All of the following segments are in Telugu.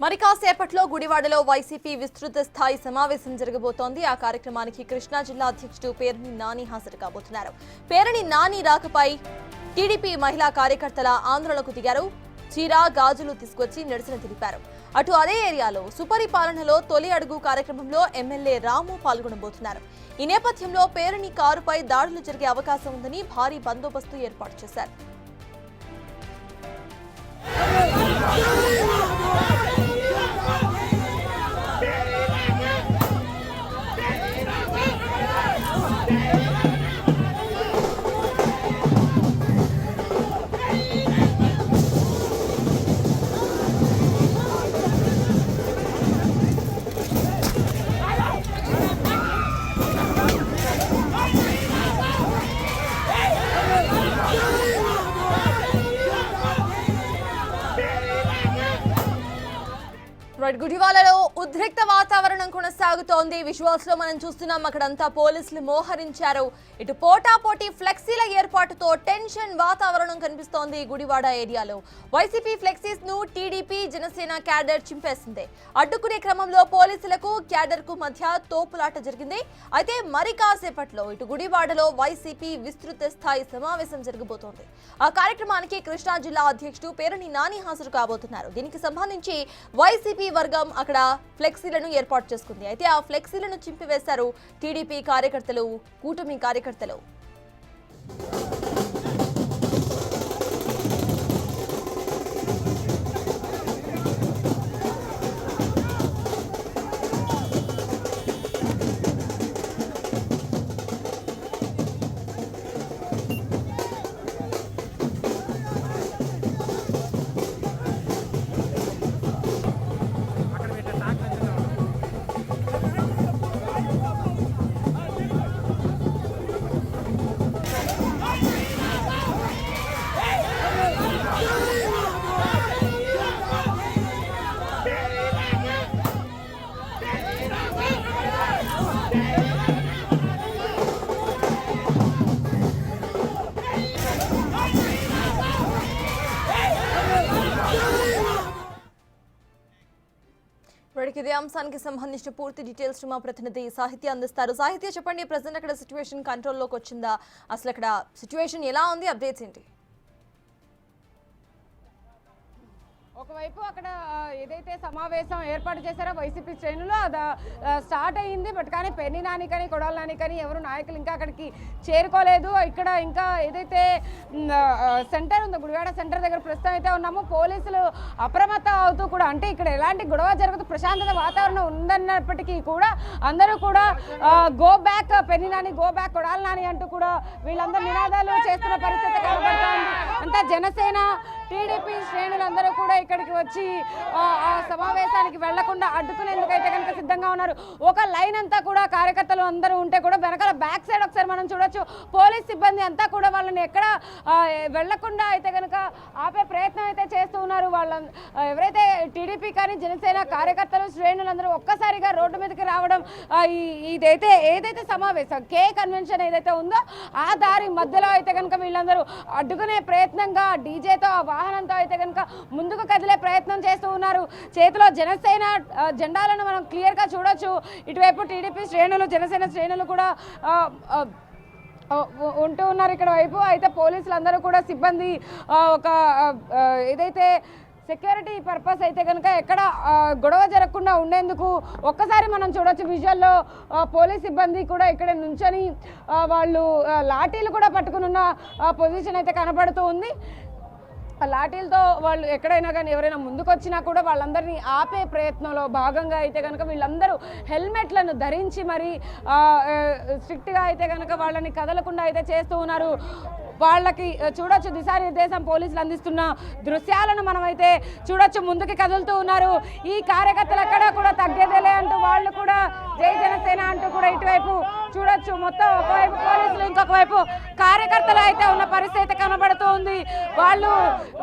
మరి కాసేపట్లో గుడివాడలో వైసీపీ విస్తృత స్థాయి సమావేశం జరగబోతోంది. ఆ కార్యక్రమానికి కృష్ణా జిల్లా అధ్యక్షుడు పేర్ని నాని హాజరు కాబోతున్నారు. పేర్ని నాని రాకపై టీడీపీ మహిళా కార్యకర్తల ఆందోళనకు దిగారు. చీర గాజులు తీసుకొచ్చి నిరసన తెలిపారు. అటు అదే ఏరియాలో సుపరిపాలనలో తొలి అడుగు కార్యక్రమంలో ఎమ్మెల్యే రాము పాల్గొనబోతున్నారు. ఈ నేపథ్యంలో పేర్ని కారుపై దాడులు జరిగే అవకాశం ఉందని భారీ బందోబస్తు ఏర్పాటు చేశారు. గుడివాడలో ఉద్రిక్త వాతావరణం కొనసాగుతోంది. విజువల్స్ లో మనం చూస్తున్నాం, అక్కడంతా పోలీసులు మోహరించారు. ఇటు పోటాపోటీ ఫ్లెక్సీల ఏర్పాటుతో టెన్షన్ వాతావరణం కనిపిస్తోంది. గుడివాడ ఏరియాలో వైసీపీ ఫ్లెక్సీస్ ను టీడీపీ జనసేన క్యాడర్ చింపేసింది. అడ్డుకునే క్రమంలో పోలీసులకు క్యాడర్ కు మధ్య తోపులాట జరిగింది. అయితే మరి కాసేపట్లో ఇటు గుడివాడలో వైసీపీ విస్తృత స్థాయి సమావేశం జరగబోతోంది. ఆ కార్యక్రమానికి కృష్ణా జిల్లా అధ్యక్షుడు పేర్ని నాని హాజరు కాబోతున్నారు. దీనికి సంబంధించి వైసీపీ వర్గం అక్కడ ఫ్లెక్సీలను ఏర్పాటు చేసుకుంది. అయితే ఆ ఫ్లెక్సీలను చింపివేశారు టీడీపీ కార్యకర్తలు, కూటమి కార్యకర్తలు. ఇదే అంశానికి సంబంధించిన పూర్తి డీటెయిల్స్ మా ప్రతినిధి సాహిత్య అందిస్తారు. సాహిత్య, చెప్పండి, ప్రజెంట్ అక్కడ సిచ్యువేషన్ కంట్రోల్లోకి వచ్చిందా? అసలు అక్కడ సిచ్యువేషన్ ఎలా ఉంది? అప్డేట్స్ ఏంటి? ఒకవైపు అక్కడ ఏదైతే సమావేశం ఏర్పాటు చేశారో వైసీపీ శ్రేణులు అది స్టార్ట్ అయ్యింది. బట్ కానీ పెన్ని నాని కానీ కొడాల నాని కానీ ఎవరు నాయకులు ఇంకా అక్కడికి చేరుకోలేదు. ఇక్కడ ఇంకా ఏదైతే సెంటర్ ఉందో, గుడివాడ సెంటర్ దగ్గర ప్రస్తుతం అయితే ఉన్నామో, పోలీసులు అప్రమత్తం అవుతూ కూడా, అంటే ఇక్కడ ఎలాంటి గొడవ జరగదు, ప్రశాంతత వాతావరణం ఉందన్నప్పటికీ కూడా అందరూ కూడా go back Perni Nani, go back Kodali Nani అంటూ కూడా వీళ్ళందరూ నినాదాలు చేస్తున్న పరిస్థితి కనబడుతోంది. అంతా జనసేన టీడీపీ శ్రేణులందరూ కూడా ఇక్కడికి వచ్చి ఆ సమావేశానికి వెళ్లకుండా అడ్డుకునేందుకైతే కనుక సిద్ధంగా ఉన్నారు. ఒక లైన్ అంతా కూడా కార్యకర్తలు అందరూ ఉంటే కూడా వెనకాల బ్యాక్ సైడ్ ఒకసారి మనం చూడొచ్చు, పోలీస్ సిబ్బంది అంతా కూడా వాళ్ళని ఎక్కడ వెళ్లకుండా అయితే కనుక ఆపే ప్రయత్నం అయితే చేస్తూ ఉన్నారు. వాళ్ళ ఎవరైతే టీడీపీ కానీ జనసేన కార్యకర్తలు శ్రేణులందరూ ఒక్కసారిగా రోడ్డు మీదకి రావడం, ఏదైతే సమావేశం కే కన్వెన్షన్ ఏదైతే ఉందో ఆ దారి మధ్యలో అయితే కనుక వీళ్ళందరూ అడ్డుకునే ప్రయత్నంగా డీజేతో, ఆ వాహనంతో అయితే కనుక ముందుకు కదిలే ప్రయత్నం చేస్తూ ఉన్నారు. చేతిలో జనసేన జెండాలను మనం క్లియర్గా చూడొచ్చు. ఇటువైపు టీడీపీ శ్రేణులు, జనసేన శ్రేణులు కూడా ఉంటూ ఉన్నారు ఇక్కడ వైపు. అయితే పోలీసులందరూ కూడా సిబ్బంది ఒక ఏదైతే సెక్యూరిటీ పర్పస్ అయితే కనుక ఎక్కడ గొడవ జరగకుండా ఉండేందుకు ఒక్కసారి మనం చూడొచ్చు విజువల్లో పోలీస్ సిబ్బంది కూడా ఇక్కడ నుంచొని వాళ్ళు లాఠీలు కూడా పట్టుకుని ఉన్న పొజిషన్ అయితే కనబడుతూ ఉంది. లాఠీలతో వాళ్ళు ఎక్కడైనా కానీ ఎవరైనా ముందుకు వచ్చినా కూడా వాళ్ళందరినీ ఆపే ప్రయత్నంలో భాగంగా అయితే కనుక వీళ్ళందరూ హెల్మెట్లను ధరించి మరి స్ట్రిక్ట్గా అయితే కనుక వాళ్ళని కదలకుండా అయితే చేస్తూ ఉన్నారు. వాళ్ళకి చూడొచ్చు దిశానిర్దేశం పోలీసులు అందిస్తున్న దృశ్యాలను మనమైతే చూడొచ్చు. ముందుకు కదులుతూ ఉన్నారు. ఈ కార్యకర్తలు ఎక్కడా కూడా తగ్గేదేలే అంటూ వాళ్ళు కూడా జై జనసేన అంటూ కూడా ఇటువైపు చూడొచ్చు. మొత్తం ఒకవైపు పోలీసులు, ఇంకొక వైపు కార్యకర్తలు అయితే ఉన్న పరిస్థితి కనబడుతూ ఉంది.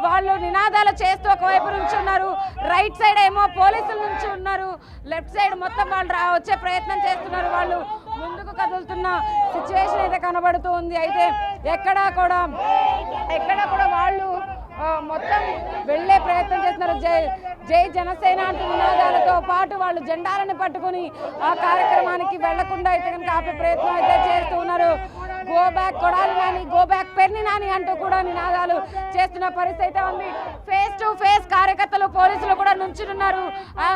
వాళ్ళు నినాదాలు చేస్తూ ఒకవైపు నుంచి ఉన్నారు. రైట్ సైడ్ ఏమో పోలీసుల నుంచి ఉన్నారు, లెఫ్ట్ సైడ్ మొత్తం వాళ్ళు వచ్చే ప్రయత్నం చేస్తున్నారు. వాళ్ళు ముందుకు కదులుతున్న సిచ్యువేషన్ అయితే కనబడుతూ ఉంది. అయితే ఎక్కడా కూడా వాళ్ళు మొత్తం వెళ్ళే ప్రయత్నం చేస్తున్నారు. జై జై జనసేన అంటూ నినాదాలతో పాటు వాళ్ళు జెండాలను పట్టుకుని ఆ కార్యక్రమానికి వెళ్లకుండా అయితే కనుక ఆపే ప్రయత్నం అయితే చేస్తూ ఉన్నారు. Go back Kodali Nani, go back Perni Nani అంటూ కూడా నినాదాలు చేస్తున్న పరిస్థితి అయితే ఉంది. ఫేస్ టు ఫేస్ కార్యకర్తలు పోలీసులు కూడా నుంచున్నారు. ఆ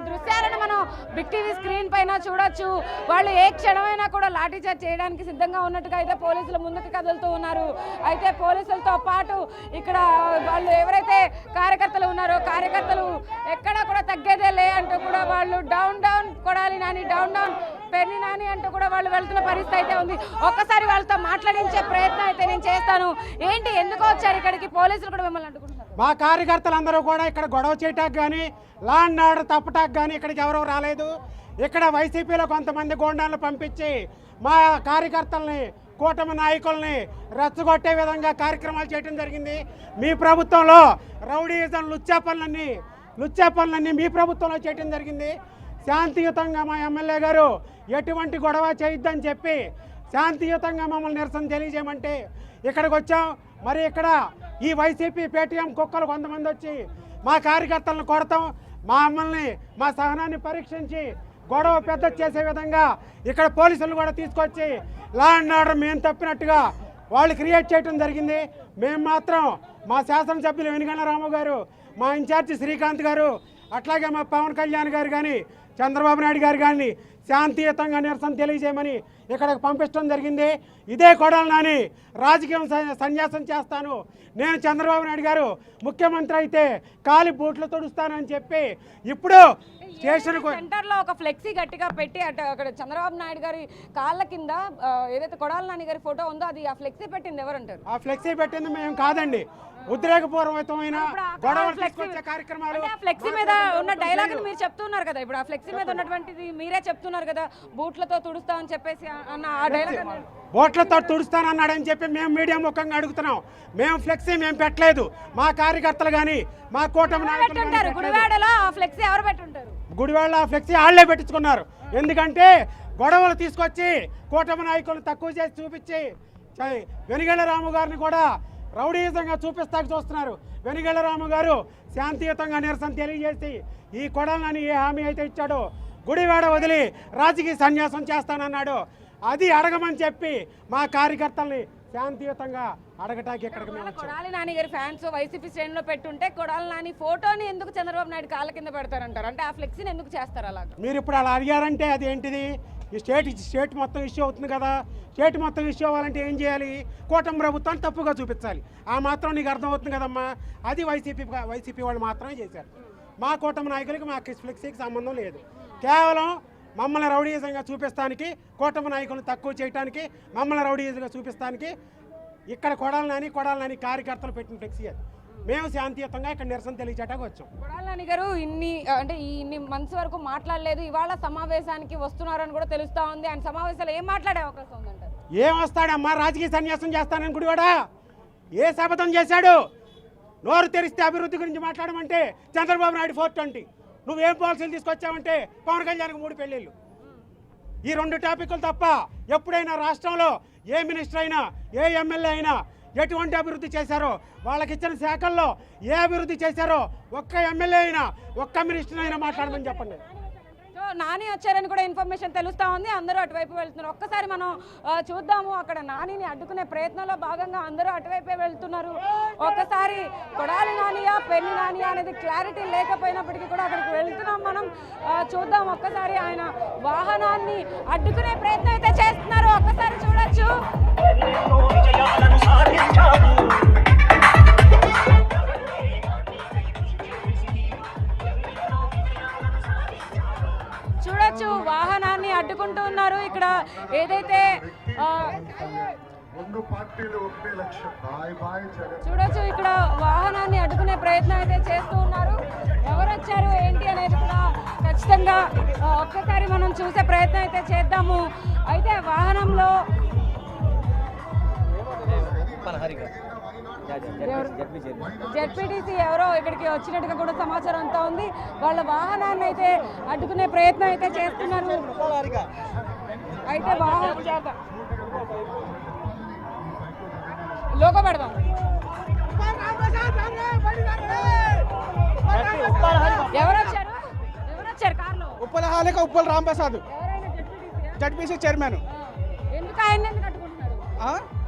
దృశ్యాలను మనం బిగ్ టీవీ స్క్రీన్ పైన చూడొచ్చు. వాళ్ళు ఏ క్షణమైనా కూడా లాఠీచార్జ్ చేయడానికి సిద్ధంగా ఉన్నట్టుగా అయితే పోలీసులు ముందుకు కదులుతూ ఉన్నారు. అయితే పోలీసులతో పాటు ఇక్కడ వాళ్ళు ఎవరైతే కార్యకర్తలు ఉన్నారో కార్యకర్తలు ఎక్కడా కూడా తగ్గేదే లే అంటూ కూడా వాళ్ళు down down Kodali Nani, down down Perni Nani అంటూ కూడా వాళ్ళు వెళ్తున్న పరిస్థితి అయితే ఉంది. ఒక్కసారి వాళ్ళతో మాట్లాడించే ప్రయత్నం అయితే నేను చేస్తాను. ఏంటి, ఎందుకు వచ్చారు ఇక్కడికి? పోలీసులు కూడా మిమ్మల్ని అడ్డుకుంటున్నారు. మా కార్యకర్తలందరూ కూడా ఇక్కడ గొడవ చేయటానికి కానీ లా అండ్ ఆర్డర్ తప్పటానికి కానీ ఇక్కడికి ఎవరూ రాలేదు. ఇక్కడ వైసీపీలో కొంతమంది గోండాలను పంపించి మా కార్యకర్తల్ని, కూటమి నాయకుల్ని రెచ్చగొట్టే విధంగా కార్యక్రమాలు చేయడం జరిగింది. మీ ప్రభుత్వంలో రౌడీయిజం లుచ్చా పనులన్నీ మీ ప్రభుత్వంలో చేయడం జరిగింది. శాంతియుతంగా మా ఎమ్మెల్యే గారు ఎటువంటి గొడవ చేయొద్దని చెప్పి శాంతియుతంగా మమ్మల్ని నిరసన తెలియజేయమంటే ఇక్కడికి వచ్చాం. మరి ఇక్కడ ఈ వైసీపీ పేటీఎం కుక్కలు కొంతమంది వచ్చి మా కార్యకర్తలను కొడతాం, మమ్మల్ని మా సహనాన్ని పరీక్షించి గొడవ పెద్ద చేసే విధంగా ఇక్కడ పోలీసులు కూడా తీసుకొచ్చి లా అండ్ ఆర్డర్ మేము తప్పినట్టుగా వాళ్ళు క్రియేట్ చేయడం జరిగింది. మేము మాత్రం మా శాసనసభ్యులు వెనుగండ్ల రాము గారు, మా ఇన్ఛార్జి శ్రీకాంత్ గారు, అట్లాగే మా పవన్ కళ్యాణ్ గారు కానీ చంద్రబాబు నాయుడు గారు కానీ శాంతియుతంగా నిరసన తెలియజేయమని ఇక్కడికి పంపించడం జరిగింది. ఇదే కొడాలి నాని రాజకీయం సన్యాసం చేస్తాను, నేను చంద్రబాబు నాయుడు గారు ముఖ్యమంత్రి అయితే కాలి బూట్లు తొడుస్తానని చెప్పి ఇప్పుడు సెంటర్లో ఒక ఫ్లెక్సీ గట్టిగా పెట్టి అక్కడ చంద్రబాబు నాయుడు గారి కాళ్ళ కింద ఏదైతే కొడాలి నాని గారి ఫోటో ఉందో అది ఆ ఫ్లెక్సీ పెట్టింది ఎవరంటారు? ఆ ఫ్లెక్సీ పెట్టింది మేము కాదండి. ఉద్రేకపూర్వకమైన గొడవలు తీసుకొచ్చే కార్యక్రమాలు. ఫ్లెక్సీ మీద ఉన్న డైలాగ్ మీరు చెప్తున్నారు కదా, ఇప్పుడు ఆ ఫ్లెక్సీ మీద ఉన్నటువంటిది మీరే చెప్తున్నారు కదా, బూట్లతో తుడుస్తామని చెప్పేసి అన్న ఆ డైలాగ్. బోట్లతో తుడుస్తానన్నాడని చెప్పి మేము మీడియా ముఖంగా అడుగుతున్నాం. మేము ఫ్లెక్సీ మేము పెట్టలేదు. మా కార్యకర్తలు కానీ మా కూటమి నాయకులు గుడివాడలో ఆ ఫ్లెక్సీ ఎవరు పెట్టుంటారు? గుడివాడలో ఆ ఫ్లెక్సీ వాళ్ళే పెట్టించుకున్నారు. ఎందుకంటే గొడవలు తీసుకొచ్చి కూటమి నాయకులను తక్కువ చేసి చూపించి వెనుగండ్ల రాము గారిని కూడా రౌడీయుతంగా చూపిస్తాకి చూస్తున్నారు. వెనుగండ్ల రాము గారు శాంతియుతంగా నిరసన తెలియజేసి ఈ కొడాలని ఏ హామీ అయితే ఇచ్చాడో గుడివాడ వదిలి రాజకీయ సన్యాసం చేస్తానన్నాడు, అది అడగమని చెప్పి మా కార్యకర్తల్ని శాంతియుతంగా అడగటానికి ఎక్కడికి మేము కొడాలి నాని గారి ఫ్యాన్స్ వైసీపీ శ్రేణిలో పెట్టుంటే కొడాలి నాని ఫోటోని ఎందుకు చంద్రబాబు నాయుడు కాళ్ళ కింద పెడతారంటారు? అంటే ఆ ఫ్లెక్సీని ఎందుకు చేస్తారు అలా? మీరు ఇప్పుడు అలా అడిగారంటే అది ఏంటిది? ఈ స్టేట్ మొత్తం ఇష్యూ అవుతుంది కదా. స్టేట్ మొత్తం ఇష్యూ అవ్వాలంటే ఏం చేయాలి? కూటమి ప్రభుత్వాన్ని తప్పుగా చూపించాలి. ఆ మాత్రం నీకు అర్థమవుతుంది కదమ్మా. అది వైసీపీ వాళ్ళు మాత్రమే చేశారు. మా కూటమి నాయకులకి మా ఫ్లెక్సీకి సంబంధం లేదు. కేవలం మమ్మల్ని రౌడీయుతంగా చూపిస్తానికి, కూటమి నాయకులను తక్కువ చేయడానికి, మమ్మల్ని రౌడీయుతంగా చూపిస్తానికి ఇక్కడ కొడాలి నాని కార్యకర్తలు పెట్టిన ఫ్లెక్సీ అది. మేము శాంతియుతంగా ఇక్కడ నిరసన తెలియచేయడానికి వచ్చాం. కొడాలి నాని గారు ఇన్ని మంత్స్ వరకు మాట్లాడలేదు, ఇవాళ సమావేశానికి వస్తున్నారని కూడా తెలుస్తా ఉంది. ఆయన సమావేశాలు ఏం మాట్లాడే అవకాశం ఉందంటారు? ఏం వస్తాడమ్మా? రాజకీయ సన్యాసం చేస్తానని గుడివాడా ఏ శపథం చేశాడు? నోరు తెరిస్తే అభివృద్ధి గురించి మాట్లాడమంటే చంద్రబాబు నాయుడు 420, నువ్వేం పాలసీలు తీసుకొచ్చావంటే పవన్ కళ్యాణ్కి 3 పెళ్ళిళ్ళు. ఈ 2 టాపిక్లు తప్ప ఎప్పుడైనా రాష్ట్రంలో ఏ మినిస్టర్ అయినా ఏ ఎమ్మెల్యే అయినా ఎటువంటి అభివృద్ధి చేశారో, వాళ్ళకి ఇచ్చిన శాఖల్లో ఏ అభివృద్ధి చేశారో ఒక్క ఎమ్మెల్యే అయినా ఒక్క మినిస్టర్ అయినా మాట్లాడమని చెప్పండి. నాని వచ్చారని కూడా ఇన్ఫర్మేషన్ తెలుస్తా ఉంది. అందరూ అటువైపు వెళ్తున్నారు. ఒక్కసారి మనం చూద్దాము. అక్కడ నానిని అడ్డుకునే ప్రయత్నంలో భాగంగా అందరూ అటువైపే వెళ్తున్నారు. ఒక్కసారి కొడాలి నానియా పెర్ని నానియా అనేది క్లారిటీ లేకపోయినప్పటికీ కూడా అక్కడికి వెళ్తున్నాం మనం. చూద్దాం. ఒక్కసారి ఆయన వాహనాన్ని అడ్డుకునే ప్రయత్నం అయితే చేస్తున్నారు. ఒక్కసారి చూడొచ్చు. చూడొచ్చు వాహనాన్ని అడ్డుకుంటూ ఉన్నారు. ఇక్కడ ఏదైతే చూడొచ్చు ఇక్కడ వాహనాన్ని అడ్డుకునే ప్రయత్నం అయితే చేస్తూ ఉన్నారు. ఎవరు వచ్చారు ఏంటి అనేది కూడా ఖచ్చితంగా ఒక్కసారి మనం చూసే ప్రయత్నం అయితే చేద్దాము. అయితే వాహనంలో జెడ్పీటీసీ ఎవరో ఇక్కడికి వచ్చినట్టుగా కూడా సమాచారం అంతా ఉంది. వాళ్ళ వాహనాన్ని అయితే అడ్డుకునే ప్రయత్నం అయితే చేస్తున్నారు. అయితే లోగో పెడదాం. ఎవరు వచ్చారు కార్లో? ఉప్పల హాలిక ఉప్పల రాంప్రసాద్ ఎవరైనా జడ్పీటీసీయా? ZPC chairman. ఎందుకు ఆయన ఎందుకు కట్టుకుంటున్నారు?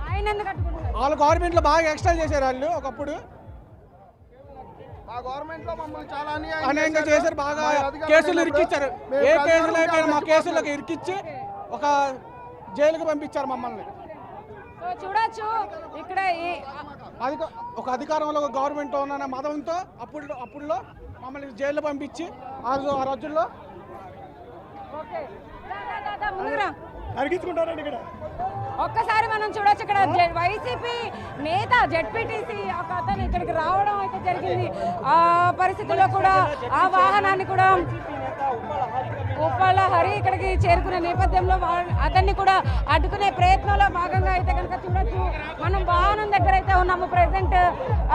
ఆయన ఎందుకు కట్టుకుంటున్నారు? వాళ్ళు గవర్నమెంట్లో బాగా ఎక్స్టెండ్ చేశారు. వాళ్ళు ఒకప్పుడు అన్యాయంగా చేశారు, బాగా కేసులు ఇరికిచ్చారు. ఏ కేసులు అయితే మా కేసులకు ఇరికిచ్చి ఒక జైలుకు పంపించారు మమ్మల్ని. సో చూడొచ్చు ఇక్కడ ఒక అధికారంలో ఒక గవర్నమెంట్ ఉన్న మతంతో అప్పుడులో మమ్మల్ని జైలు పంపించి ఆ రోజుల్లో అరిగించుకుంటారండి. ఇక్కడ ఒక్కసారి మనం చూడొచ్చు, ఇక్కడ వైసీపీ నేత జడ్పీటీసీ ఒక అతను ఇక్కడికి రావడం అయితే జరిగింది. ఆ పరిస్థితుల్లో కూడా ఆ వాహనాన్ని కూడా ఉప్పల హరి ఇక్కడికి చేరుకునే నేపథ్యంలో అతన్ని కూడా అడ్డుకునే ప్రయత్నంలో భాగంగా అయితే కనుక చూడొచ్చు. మనం వాహనం దగ్గర అయితే ఉన్నాము ప్రెసెంట్.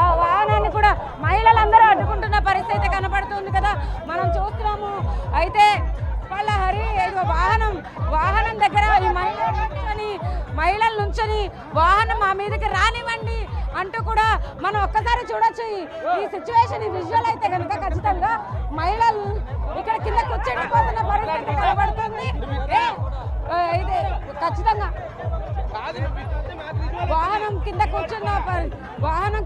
ఆ వాహనాన్ని కూడా మహిళలందరూ అడ్డుకుంటున్న పరిస్థితి అయితే కనపడుతుంది కదా, మనం చూస్తున్నాము. అయితే ఉప్పల హరి వాహనం దగ్గర ఈ మహిళలు నుంచొని వాహనం మా మీదకి రానివ్వండి అంటూ కూడా మనం ఒక్కసారి చూడొచ్చు. ఈ సిచ్యువేషన్, ఈ విజువల్ అయితే కనుక ఖచ్చితంగా మహిళలు ఇక్కడ కింద కూర్చొనిపోతున్న పరిస్థితి కనబడుతుంది. ఇది ఖచ్చితంగా వాహనం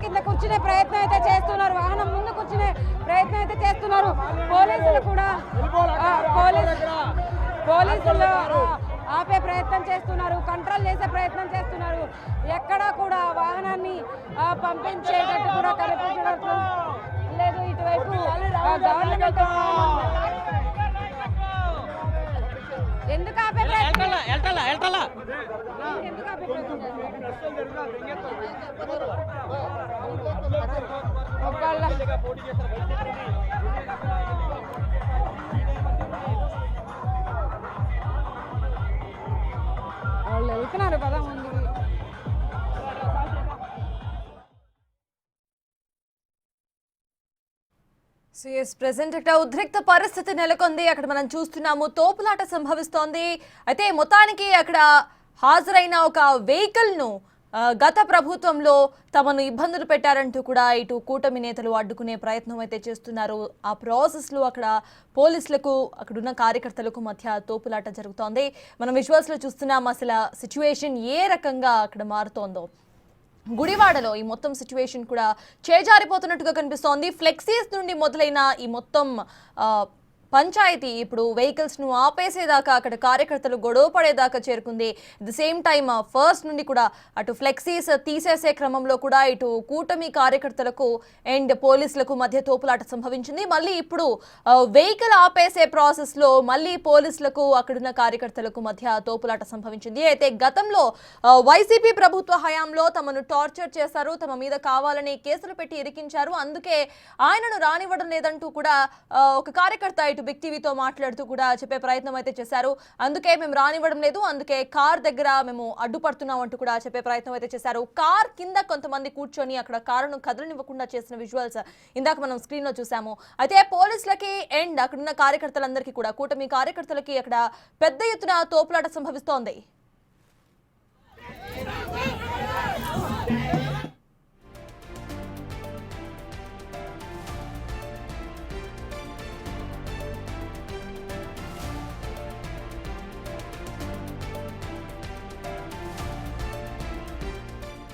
కింద కూర్చునే ప్రయత్నం అయితే చేస్తున్నారు. వాహనం ముందు కూర్చునే ప్రయత్నం అయితే చేస్తున్నారు. పోలీసులు కూడా పోలీసులు ఆపే ప్రయత్నం చేస్తున్నారు, కంట్రోల్ చేసే ప్రయత్నం చేస్తున్నారు. ఎక్కడా కూడా వాహనాన్ని పంపించేటట్టు కూడా కనిపించడం లేదు. ఇటువైపు గవర్నమెంట్ ఎందుకు ఆపే ప్రయత్నం వాళ్ళు వెళ్తున్నారు కదా ముందుకి. ప్రెసెంట్ ఇక్కడ ఉద్రిక్త పరిస్థితి నెలకొంది. అక్కడ మనం చూస్తున్నాము, తోపులాట సంభవిస్తోంది. అయితే మొత్తానికి అక్కడ హాజరైన ఒక వెహికల్ ను గత ప్రభుత్వంలో తమను ఇబ్బందులు పెట్టారంటూ కూడా ఇటు కూటమి నేతలు అడ్డుకునే ప్రయత్నం అయితే చేస్తున్నారు. ఆ ప్రాసెస్లో అక్కడ పోలీసులకు అక్కడున్న కార్యకర్తలకు మధ్య తోపులాట జరుగుతోంది. మనం విజువల్స్లో చూస్తున్నాం అసలు సిచ్యువేషన్ ఏ రకంగా అక్కడ మారుతోందో. గుడివాడలో ఈ మొత్తం సిచ్యువేషన్ కూడా చేజారిపోతున్నట్టుగా కనిపిస్తోంది. ఫ్లెక్సీస్ నుండి మొదలైన ఈ మొత్తం పంచాయతీ ఇప్పుడు వెహికల్స్ ను ఆపేసేదాకా, అక్కడ కార్యకర్తలు గొడవ పడేదాకా చేరుకుంది. At the same time first నుండి కూడా అటు ఫ్లెక్సీస్ తీసేసే క్రమంలో కూడా ఇటు కూటమి కార్యకర్తలకు అండ్ పోలీసులకు మధ్య తోపులాట సంభవించింది. మళ్ళీ ఇప్పుడు వెహికల్ ఆపేసే ప్రాసెస్ లో మళ్ళీ పోలీసులకు అక్కడున్న కార్యకర్తలకు మధ్య తోపులాట సంభవించింది. అయితే గతంలో వైసీపీ ప్రభుత్వ హయాంలో తమను టార్చర్ చేశారు, తమ మీద కావాలని కేసులు పెట్టి ఇరికించారు, అందుకే ఆయనను రానివ్వడం లేదంటూ కూడా ఒక కార్యకర్త ఇటు బిగ్ టీవీతో మాట్లాడుతూ కూడా చెప్పే ప్రయత్నం అయితే చేశారు. అందుకే మేము రానివ్వడం లేదు, అందుకే కార్ దగ్గర మేము అడ్డుపడుతున్నాం అంటూ కూడా చెప్పే ప్రయత్నం అయితే చేశారు. కార్ కింద కొంతమంది కూర్చొని అక్కడ కారును కదలనివ్వకుండా చేసిన విజువల్స్ ఇందాక మనం స్క్రీన్ లో చూసాము. అయితే పోలీసులకి అండ్ అక్కడున్న కార్యకర్తలందరికీ కూడా, కూటమి కార్యకర్తలకి అక్కడ పెద్ద ఎత్తున తోపులాట సంభవిస్తోంది.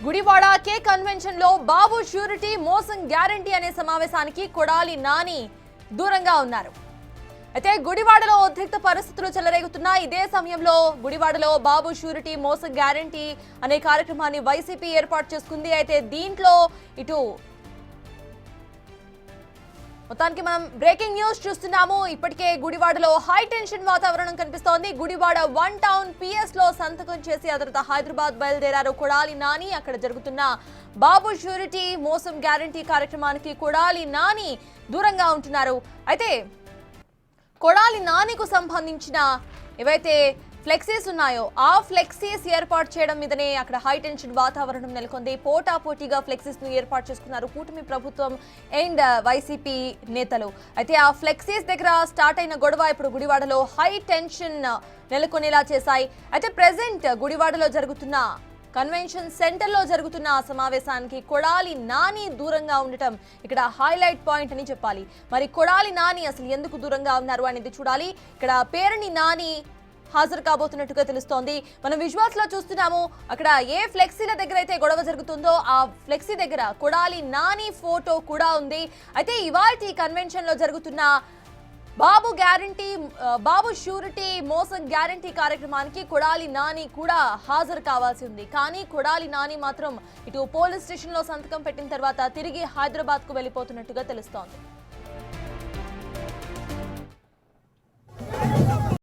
గుడివాడ కే కన్వెన్షన్ లో బాబు ష్యూరిటీ మోసం గ్యారంటీ అనే సమావేశానికి కొడాలి నాని దూరంగా ఉన్నారు. అయితే గుడివాడలో ఉద్రిక్త పరిస్థితులు చెలరేగుతున్నాయి. ఇదే సమయంలో గుడివాడలో బాబు ష్యూరిటీ మోసం గ్యారంటీ అనే కార్యక్రమాన్ని వైసీపీ ఏర్పాటు చేసుకుంది. అయితే దీంట్లో ఇటు మొత్తానికి మనం బ్రేకింగ్ న్యూస్ చూస్తున్నాము. ఇప్పటికే గుడివాడలో హై టెన్షన్ వాతావరణం కనిపిస్తోంది. గుడివాడ 1 టౌన్ PS లో సంతకం చేసి ఆ తర్వాత హైదరాబాద్ బయలుదేరారు కొడాలి నాని. అక్కడ జరుగుతున్న బాబు ష్యూరిటీ మోసం గ్యారంటీ కార్యక్రమానికి కొడాలి నాని దూరంగా ఉంటున్నారు. అయితే కొడాలి నానికి సంబంధించిన ఏవైతే ఫ్లెక్సీస్ ఉన్నాయో ఆ ఫ్లెక్సీస్ ఏర్పాటు చేయడం మీదనే అక్కడ హై టెన్షన్ వాతావరణం నెలకొంది. పోటాపోటీగా ఫ్లెక్సీస్ ను ఏర్పాటు చేసుకున్నారు కూటమి ప్రభుత్వం అండ్ వైసీపీ నేతలు. అయితే ఆ ఫ్లెక్సీస్ దగ్గర స్టార్ట్ అయిన గొడవ ఇప్పుడు గుడివాడలో హై టెన్షన్ నెలకొనేలా చేశాయి. అయితే ప్రెసెంట్ గుడివాడలో జరుగుతున్న కన్వెన్షన్ సెంటర్ లో జరుగుతున్న ఆ సమావేశానికి కొడాలి నాని దూరంగా ఉండటం ఇక్కడ హైలైట్ పాయింట్ అని చెప్పాలి. మరి కొడాలి నాని అసలు ఎందుకు దూరంగా ఉన్నారు అనేది చూడాలి. ఇక్కడ పేరుని నాని హాజరు కాబోతున్నట్టుగా తెలుస్తోంది. మనం విజువల్స్ లో చూస్తున్నాము. అక్కడ ఏ ఫ్లెక్సీల దగ్గర అయితే గొడవ జరుగుతుందో ఆ ఫ్లెక్సీ దగ్గర కొడాలి నాని ఫోటో కూడా ఉంది. అయితే ఇవాల్టి కన్వెన్షన్ లో జరుగుతున్న బాబు షూరిటీ మోసం గ్యారంటీ కార్యక్రమానికి కొడాలి నాని కూడా హాజరు కావాల్సి ఉంది. కానీ కొడాలి నాని మాత్రం ఇటు పోలీస్ స్టేషన్ లో సంతకం పెట్టిన తర్వాత తిరిగి హైదరాబాద్ కు వెళ్లిపోతున్నట్టుగా తెలుస్తోంది.